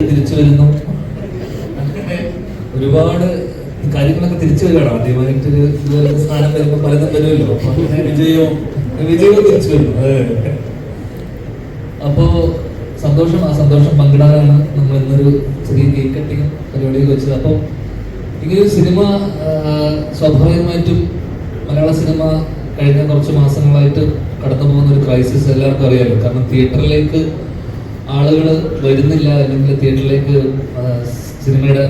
തിരിച്ചു വരുന്നു. അങ്ങനെ ഒരുപാട് കാര്യങ്ങളൊക്കെ തിരിച്ചു വരികയാണ്. ആദ്യമായിട്ടൊരു സ്ഥാനം വരുമ്പോൾ പലതും വരുമല്ലോ. അപ്പൊ അങ്ങനെ വിജയവും തിരിച്ചു വരുന്നു. അപ്പോ സന്തോഷം, ആ സന്തോഷം പങ്കിടാനാണ് നമ്മൾ ഇന്നൊരു ചെറിയ കേക്ക് കട്ടിങ് പരിപാടിയിൽ വെച്ചത്. അപ്പോൾ ഇങ്ങനൊരു സിനിമ സ്വാഭാവികമായിട്ടും മലയാള സിനിമ കഴിഞ്ഞ കുറച്ച് മാസങ്ങളായിട്ട് കടന്നു പോകുന്ന ഒരു ക്രൈസിസ് എല്ലാവർക്കും അറിയാലോ. കാരണം തിയേറ്ററിലേക്ക് ആളുകൾ വരുന്നില്ല, അല്ലെങ്കിൽ തിയേറ്ററിലേക്ക് സിനിമയുടെ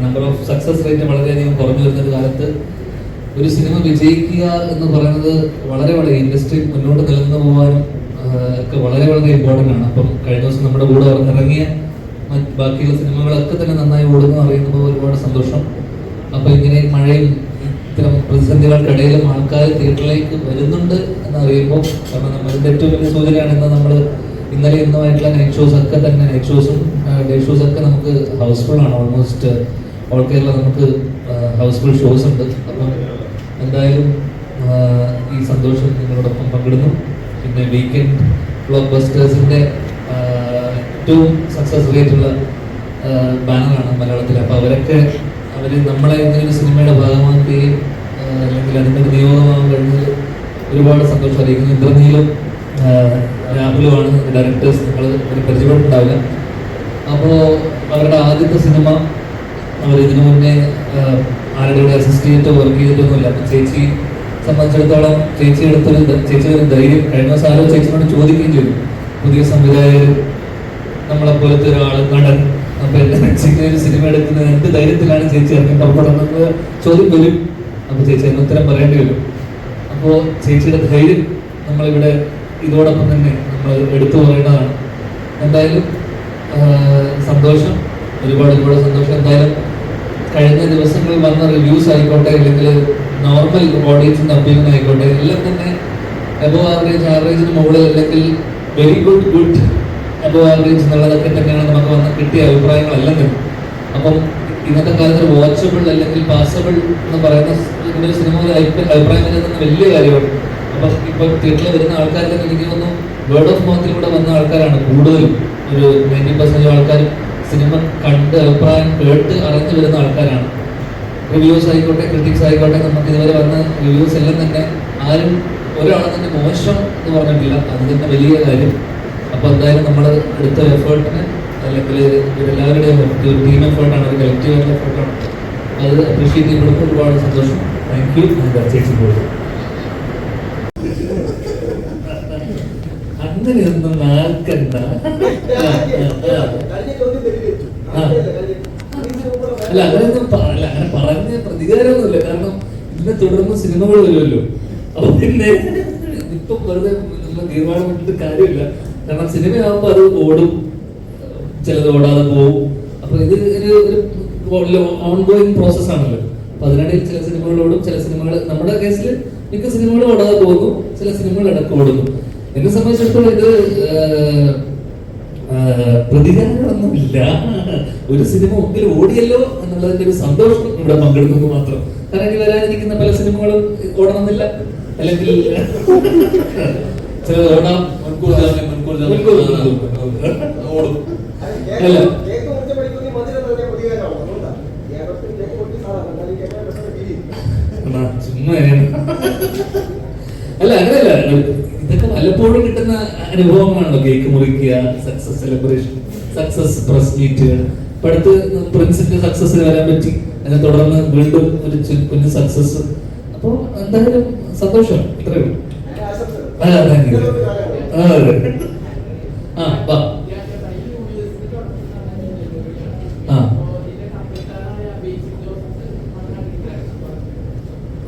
നമ്പർ ഓഫ് സക്സസ് റേറ്റ് വളരെയധികം കുറഞ്ഞു വരുന്ന കാലത്ത് ഒരു സിനിമ വിജയിക്കുക എന്ന് പറയുന്നത് വളരെ വളരെ ഇൻഡസ്ട്രി മുന്നോട്ട് നിലനിന്ന് പോകാനും ഒക്കെ വളരെ വളരെ ഇമ്പോർട്ടൻ്റ് ആണ്. അപ്പം കഴിഞ്ഞ ദിവസം നമ്മുടെ കൂടെ ഇറങ്ങിയ ബാക്കിയുള്ള സിനിമകളൊക്കെ തന്നെ നന്നായി ഓടുന്നു അറിയുമ്പോൾ ഒരുപാട് സന്തോഷം. അപ്പോൾ ഇങ്ങനെ മഴയും ഇത്തരം പ്രതിസന്ധികൾക്കിടയിലും ആൾക്കാർ തിയേറ്ററിലേക്ക് വരുന്നുണ്ട് എന്നറിയുമ്പോൾ, കാരണം നമ്മളുടെ ഏറ്റവും വലിയ സൂചനയാണ് ഇന്ന് നമ്മൾ ഇന്നലെ ഇന്നുമായിട്ടുള്ള നൈറ്റ് ഷോസ് ഒക്കെ തന്നെ, നൈറ്റ് ഷോസും ഡേ ഷോസ് ഒക്കെ നമുക്ക് ഹൗസ്ഫുൾ ആണ്. ഓൾമോസ്റ്റ് ഓൾ കേരള നമുക്ക് ഹൗസ്ഫുൾ ഷോസ് ഉണ്ട്. അപ്പം എന്തായാലും ഈ സന്തോഷം നിങ്ങളോടൊപ്പം പങ്കിടുന്നു. പിന്നെ വീക്കെൻഡ് ബ്ലോക്ക് ബസ്റ്റേഴ്സിൻ്റെ ഏറ്റവും സക്സസ് റേറ്റുള്ള ബാനറാണ് മലയാളത്തിൽ. അപ്പോൾ അവർ നമ്മളെ ഇങ്ങനൊരു സിനിമയുടെ ഭാഗമാക്കുകയും അല്ലെങ്കിൽ അതിൻ്റെ ഒരു നിയോഗമാകാൻ കഴിഞ്ഞതിൽ ഒരുപാട് സന്തോഷം അറിയിക്കുന്നു. ഇന്ദ്രനീലും രാഹുലുമാണ് ഡയറക്ടേഴ്സ്. നിങ്ങൾ ഒരു പരിചയപ്പെട്ടിട്ടുണ്ടാവില്ല. അപ്പോൾ അവരുടെ ആദ്യത്തെ സിനിമ അവർ ഇതിനു മുന്നേ ആരുടെ അസിസ്റ്റ് ചെയ്തിട്ട് വർക്ക് ചെയ്തിട്ടൊന്നുമില്ല. അപ്പം ചേച്ചി സംബന്ധിച്ചിടത്തോളം ചേച്ചി ഒരു ധൈര്യം. കഴിഞ്ഞ ദിവസം ആരോ ചേച്ചിനോട് ചോദിക്കുകയും ചെയ്തു, പുതിയ സംവിധായകർ നമ്മളെപ്പോലത്തെ ഒരാൾ നടൻ, അപ്പൊ ചേച്ചിക്ക് ഒരു സിനിമ എടുക്കുന്നത് എന്ത് ധൈര്യത്തിലാണ് ചേച്ചി ഇറങ്ങി പുറപ്പെടുന്നത് ചോദ്യം വരും. അപ്പൊ ചേച്ചി അതിന് ഉത്തരം പറയേണ്ടി വരും. അപ്പോൾ ചേച്ചിയുടെ ധൈര്യം നമ്മളിവിടെ ഇതോടൊപ്പം തന്നെ നമ്മൾ എടുത്തു പറയേണ്ടതാണ്. എന്തായാലും സന്തോഷം, ഒരുപാട് സന്തോഷം. എന്തായാലും കഴിഞ്ഞ ദിവസങ്ങളിൽ വന്ന റിവ്യൂസ് ആയിക്കോട്ടെ, അല്ലെങ്കിൽ നോർമൽ ഓഡിയൻസിന്റെ ഒപ്പീനിയൻ ആയിക്കോട്ടെ, എല്ലാം തന്നെ എബോവ് ആവറേജിന് മുകളിൽ, അല്ലെങ്കിൽ വെരി ഗുഡ് എബോവ് ആവറേജ് എന്നുള്ളതൊക്കെ തന്നെയാണ് നമുക്ക് വന്ന് കിട്ടിയ അഭിപ്രായങ്ങളെല്ലാം തന്നെ. അപ്പം ഇന്നത്തെ കാലത്ത് വാച്ചബിൾ അല്ലെങ്കിൽ പാസബിൾ എന്ന് പറയുന്ന ഇങ്ങനെ സിനിമ അഭിപ്രായം വരുന്ന വലിയ കാര്യമാണ്. അപ്പം ഇപ്പം തിയേറ്ററിൽ വരുന്ന ആൾക്കാർക്ക് എനിക്ക് തോന്നുന്നു വേർഡ് ഓഫ് മൗത്തിലൂടെ വന്ന ആൾക്കാരാണ് കൂടുതലും. ഒരു 90% ആൾക്കാരും സിനിമ കണ്ട് അഭിപ്രായം കേട്ട് അറിഞ്ഞു വരുന്ന ആൾക്കാരാണ്. റിവ്യൂസ് ആയിക്കോട്ടെ, ക്രിറ്റിക്സ് ആയിക്കോട്ടെ, നമുക്ക് ഇതുവരെ വന്ന റിവ്യൂസ് എല്ലാം തന്നെ ആരും ഒരാളെ തന്നെ മോശം എന്ന് പറഞ്ഞിട്ടില്ല. അത് തന്നെ വലിയ കാര്യം. അപ്പോൾ എന്തായാലും നമ്മൾ എടുത്ത എഫേർട്ടിന്, അല്ലെങ്കിൽ ഇവരെല്ലാവരുടെയും ഒരു ടീം എഫേർട്ടാണ്, ഒരു കളക്റ്റീവ് ആയിട്ടുള്ള എഫേർട്ടാണ്. അത് അപ്രീഷിയേറ്റ് ചെയ്യുമ്പോൾ ഒരുപാട് സന്തോഷം. Thank you. ചേച്ചി പോകും അങ്ങനെയൊന്നും ആർക്കണ്ട. അല്ല അങ്ങനെ പറഞ്ഞ പ്രതികാരമൊന്നുമില്ല. കാരണം ഇതിനെ തുടർന്ന് സിനിമകൾ വരുമല്ലോ. അപ്പൊ പിന്നെ ഇപ്പൊ വെറുതെ തീരുമാനം വിട്ടിട്ട് കാര്യമില്ല. കാരണം സിനിമയാകുമ്പോൾ അത് ഓടും, ചിലത് ഓടാതെ പോവും. അപ്പൊ ഇത് ഒരു ഓൺഗോയിങ് പ്രോസസ് ആണല്ലോ. അപ്പൊ അതിനിടയിൽ ചില സിനിമകൾ ഓടും, ചില സിനിമകൾ, നമ്മുടെ കേസിൽ മിക്ക സിനിമകളും ഓടാതെ പോകുന്നു, ചില സിനിമകൾ ഇടയ്ക്ക് ഓടുന്നു. എന്നെ സംബന്ധിച്ചിടത്തോളം ഇത് പ്രതികാരങ്ങളൊന്നുമില്ല. ഒരു സിനിമ ഒന്നിൽ ഓടിയല്ലോ എന്നുള്ളതിന്റെ ഒരു സന്തോഷം ഇവിടെ പങ്കെടുക്കുന്നു മാത്രം. കാരണം ഇനി വരാനിരിക്കുന്ന പല സിനിമകളും ഓടണമെന്നില്ല, അല്ലെങ്കിൽ ചിലത് ഓടാം, ഓടും. അല്ല ചുമ്മാ അല്ല അങ്ങനെയല്ല. ഇതൊക്കെ വല്ലപ്പോഴും കിട്ടുന്ന അനുഭവങ്ങളാണല്ലോ. കേക്ക് മുറിക്കുക, success celebration, success press meet. ഇപ്പൊ അടുത്ത് പ്രിൻസിന്റെ സക്സസ് വരാൻ പറ്റി, അതിനെ തുടർന്ന് വീണ്ടും ഒരു കുഞ്ഞു സക്സസ്. അപ്പൊ എന്തായാലും സന്തോഷം. ഇത്രയേ ഉള്ളൂ.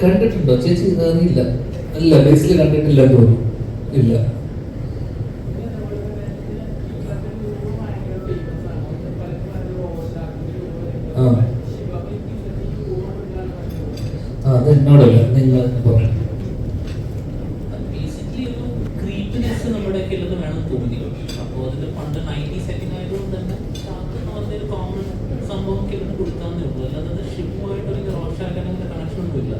കണ്ടിട്ടുണ്ടോ ചേച്ചി? ഇല്ല, അല്ല ബേസിൽ കണ്ടിട്ടില്ല തോന്നുന്നു. ഇല്ല. അത് എന്നോടല്ല, നിങ്ങൾ പറഞ്ഞു. അപ്പോൾ അതിൽ പണ്ട് 90s ആയതുകൊണ്ട് തന്നെ ഒരു കോമൺ സംഭവം കൊടുക്കാവുന്നേ ഉള്ളൂ. അല്ലാതെ ഷിപ്പുമായിട്ടൊരു റോഷായിട്ട് അങ്ങനെ കണക്ഷൻ ഒന്നുമില്ല.